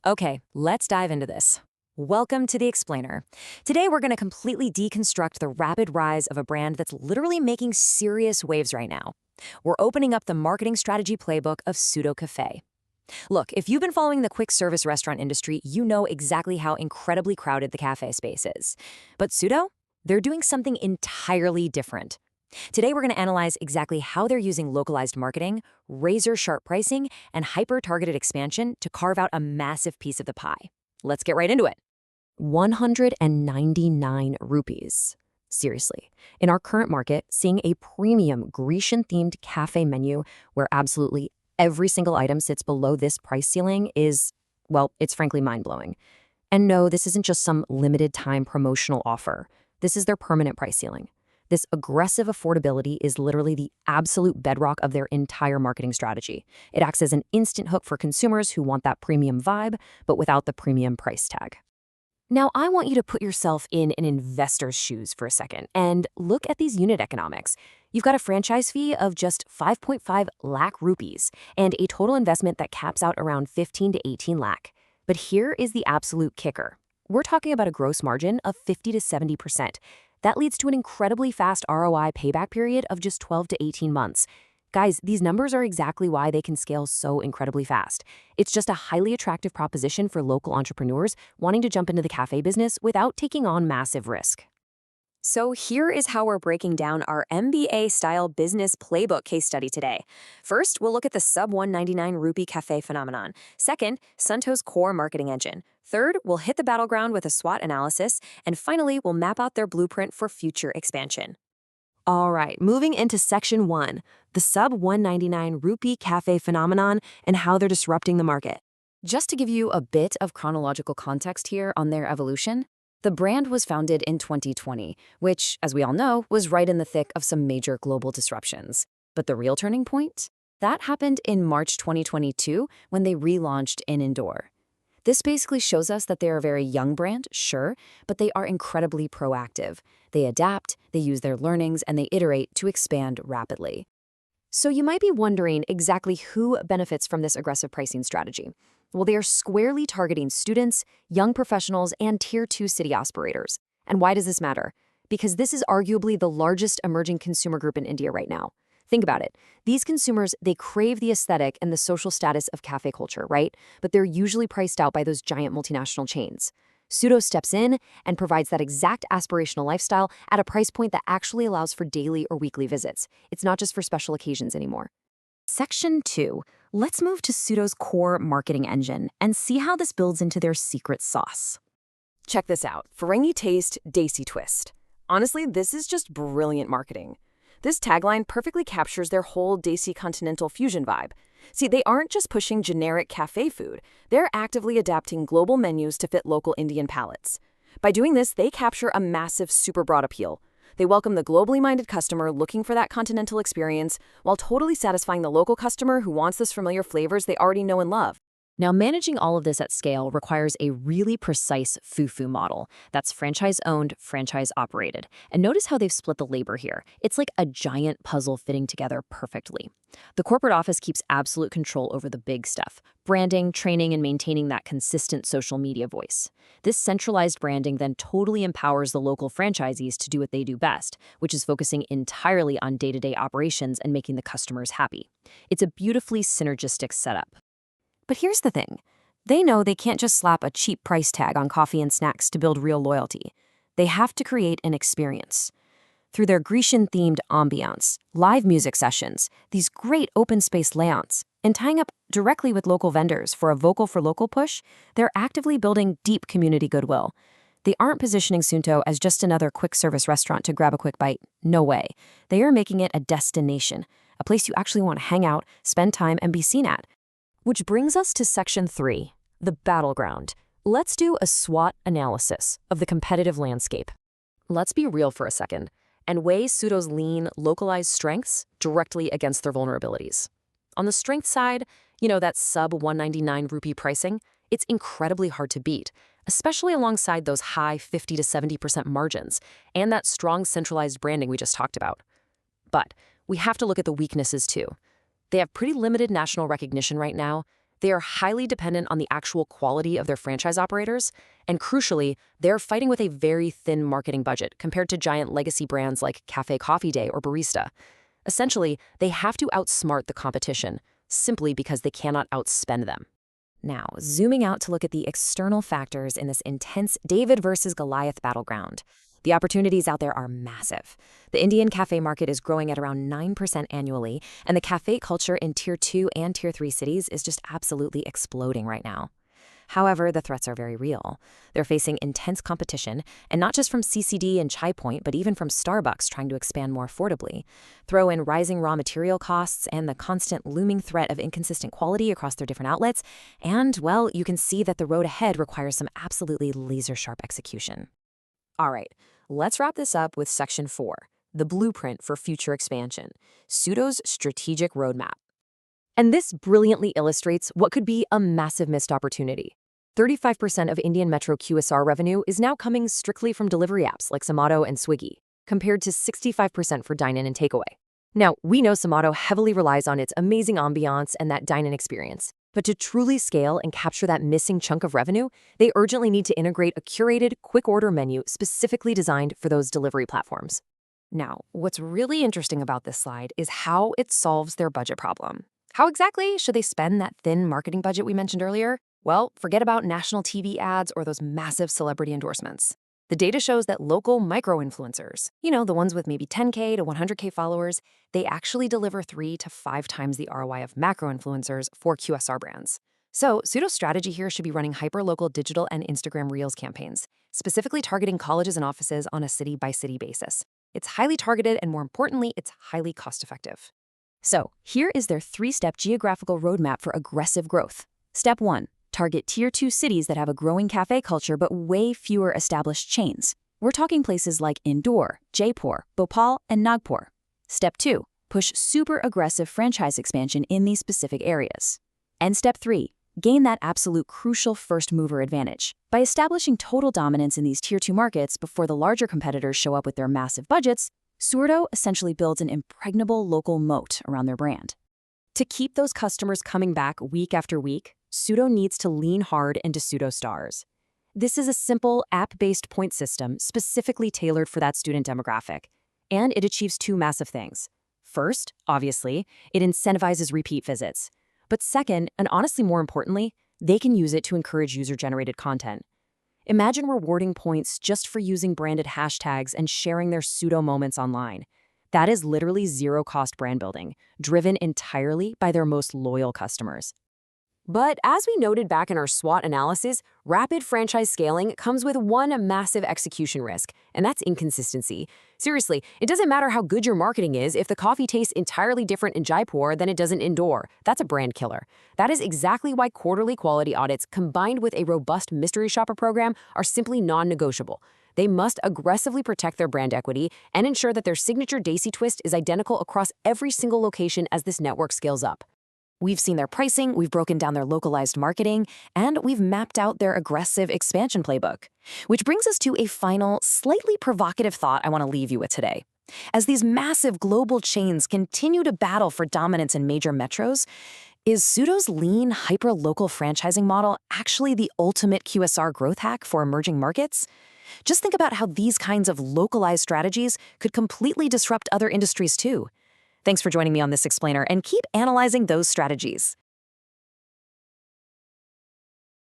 Okay, let's dive into this. Welcome to The Explainer. Today we're going to completely deconstruct the rapid rise of a brand that's literally making serious waves right now. We're opening up the marketing strategy playbook of Suto Cafe. Look, if you've been following the quick service restaurant industry, you know exactly how incredibly crowded the cafe space is. But Suto? They're doing something entirely different. Today we're going to analyze exactly how they're using localized marketing, razor-sharp pricing, and hyper-targeted expansion to carve out a massive piece of the pie. Let's get right into it. 199 rupees. Seriously, in our current market, seeing a premium Grecian-themed cafe menu where absolutely every single item sits below this price ceiling is, well, it's frankly mind-blowing. And no, this isn't just some limited-time promotional offer. This is their permanent price ceiling. This aggressive affordability is literally the absolute bedrock of their entire marketing strategy. It acts as an instant hook for consumers who want that premium vibe, but without the premium price tag. Now, I want you to put yourself in an investor's shoes for a second and look at these unit economics. You've got a franchise fee of just 5.5 lakh rupees and a total investment that caps out around 15 to 18 lakh. But here is the absolute kicker. We're talking about a gross margin of 50 to 70%. That leads to an incredibly fast ROI payback period of just 12 to 18 months. Guys, these numbers are exactly why they can scale so incredibly fast. It's just a highly attractive proposition for local entrepreneurs wanting to jump into the cafe business without taking on massive risk. So here is how we're breaking down our MBA-style business playbook case study today. First, we'll look at the sub-199 rupee cafe phenomenon. Second, Suto's core marketing engine. Third, we'll hit the battleground with a SWOT analysis. And finally, we'll map out their blueprint for future expansion. All right, moving into section 1, the sub-199 rupee cafe phenomenon and how they're disrupting the market. Just to give you a bit of chronological context here on their evolution, the brand was founded in 2020, which, as we all know, was right in the thick of some major global disruptions. But the real turning point? That happened in March 2022 when they relaunched in Indore. This basically shows us that they're a very young brand, sure, but they are incredibly proactive. They adapt, they use their learnings, and they iterate to expand rapidly. So you might be wondering exactly who benefits from this aggressive pricing strategy. Well, they are squarely targeting students, young professionals, and Tier 2 city operators. And why does this matter? Because this is arguably the largest emerging consumer group in India right now. Think about it. These consumers, they crave the aesthetic and the social status of cafe culture, right? But they're usually priced out by those giant multinational chains. Suto steps in and provides that exact aspirational lifestyle at a price point that actually allows for daily or weekly visits. It's not just for special occasions anymore. Section 2. Let's move to Suto's core marketing engine and see how this builds into their secret sauce. Check this out. Ferengi taste, desi twist. Honestly, this is just brilliant marketing. This tagline perfectly captures their whole desi continental fusion vibe. See, they aren't just pushing generic cafe food. They're actively adapting global menus to fit local Indian palates. By doing this, they capture a massive, super broad appeal. They welcome the globally minded customer looking for that continental experience while totally satisfying the local customer who wants those familiar flavors they already know and love. Now, managing all of this at scale requires a really precise FUFU model that's franchise-owned, franchise-operated. And notice how they've split the labor here. It's like a giant puzzle fitting together perfectly. The corporate office keeps absolute control over the big stuff, branding, training, and maintaining that consistent social media voice. This centralized branding then totally empowers the local franchisees to do what they do best, which is focusing entirely on day-to-day operations and making the customers happy. It's a beautifully synergistic setup. But here's the thing. They know they can't just slap a cheap price tag on coffee and snacks to build real loyalty. They have to create an experience. Through their Grecian-themed ambiance, live music sessions, these great open space layouts, and tying up directly with local vendors for a vocal for local push, they're actively building deep community goodwill. They aren't positioning Suto as just another quick service restaurant to grab a quick bite. No way. They are making it a destination, a place you actually want to hang out, spend time, and be seen at. Which brings us to section 3, the battleground. Let's do a SWOT analysis of the competitive landscape. Let's be real for a second and weigh Suto's lean, localized strengths directly against their vulnerabilities. On the strength side, that sub-199 rupee pricing, it's incredibly hard to beat, especially alongside those high 50 to 70% margins and that strong centralized branding we just talked about. But we have to look at the weaknesses too. They have pretty limited national recognition right now. They are highly dependent on the actual quality of their franchise operators, and crucially, they're fighting with a very thin marketing budget compared to giant legacy brands like Cafe Coffee Day or Barista. Essentially, they have to outsmart the competition, simply because they cannot outspend them. Now, zooming out to look at the external factors in this intense David versus Goliath battleground. The opportunities out there are massive. The Indian cafe market is growing at around 9% annually, and the cafe culture in Tier 2 and Tier 3 cities is just absolutely exploding right now. However, the threats are very real. They're facing intense competition, and not just from CCD and Chai Point, but even from Starbucks trying to expand more affordably. Throw in rising raw material costs and the constant looming threat of inconsistent quality across their different outlets, and, well, you can see that the road ahead requires some absolutely laser-sharp execution. All right, let's wrap this up with Section 4, the blueprint for future expansion, Suto's strategic roadmap. And this brilliantly illustrates what could be a massive missed opportunity. 35% of Indian Metro QSR revenue is now coming strictly from delivery apps like Zomato and Swiggy, compared to 65% for dine-in and takeaway. Now, we know Zomato heavily relies on its amazing ambiance and that dine-in experience, but to truly scale and capture that missing chunk of revenue, they urgently need to integrate a curated, quick-order menu specifically designed for those delivery platforms. Now, what's really interesting about this slide is how it solves their budget problem. How exactly should they spend that thin marketing budget we mentioned earlier? Well, forget about national TV ads or those massive celebrity endorsements. The data shows that local micro-influencers, the ones with maybe 10K to 100K followers, they actually deliver 3 to 5 times the ROI of macro-influencers for QSR brands. So, Suto's strategy here should be running hyper-local digital and Instagram Reels campaigns, specifically targeting colleges and offices on a city-by-city basis. It's highly targeted, and more importantly, it's highly cost-effective. So, here is their 3-step geographical roadmap for aggressive growth. Step 1. Target Tier 2 cities that have a growing cafe culture but way fewer established chains. We're talking places like Indore, Jaipur, Bhopal, and Nagpur. Step 2. Push super aggressive franchise expansion in these specific areas. And Step 3. Gain that absolute crucial first mover advantage. By establishing total dominance in these Tier 2 markets before the larger competitors show up with their massive budgets, Suto essentially builds an impregnable local moat around their brand. To keep those customers coming back week after week, Suto needs to lean hard into Suto Stars. This is a simple app-based point system specifically tailored for that student demographic, and it achieves 2 massive things. First, obviously, it incentivizes repeat visits. But second, and honestly more importantly, they can use it to encourage user-generated content. Imagine rewarding points just for using branded hashtags and sharing their Suto moments online. That is literally zero-cost brand building, driven entirely by their most loyal customers. But as we noted back in our SWOT analysis, rapid franchise scaling comes with one massive execution risk, and that's inconsistency. Seriously, it doesn't matter how good your marketing is if the coffee tastes entirely different in Jaipur than it does in Indore. That's a brand killer. That is exactly why quarterly quality audits combined with a robust mystery shopper program are simply non-negotiable. They must aggressively protect their brand equity and ensure that their signature Desi twist is identical across every single location as this network scales up. We've seen their pricing, we've broken down their localized marketing, and we've mapped out their aggressive expansion playbook. Which brings us to a final, slightly provocative thought I want to leave you with today. As these massive global chains continue to battle for dominance in major metros, is Suto's lean, hyper-local franchising model actually the ultimate QSR growth hack for emerging markets? Just think about how these kinds of localized strategies could completely disrupt other industries too. Thanks for joining me on this explainer, and keep analyzing those strategies.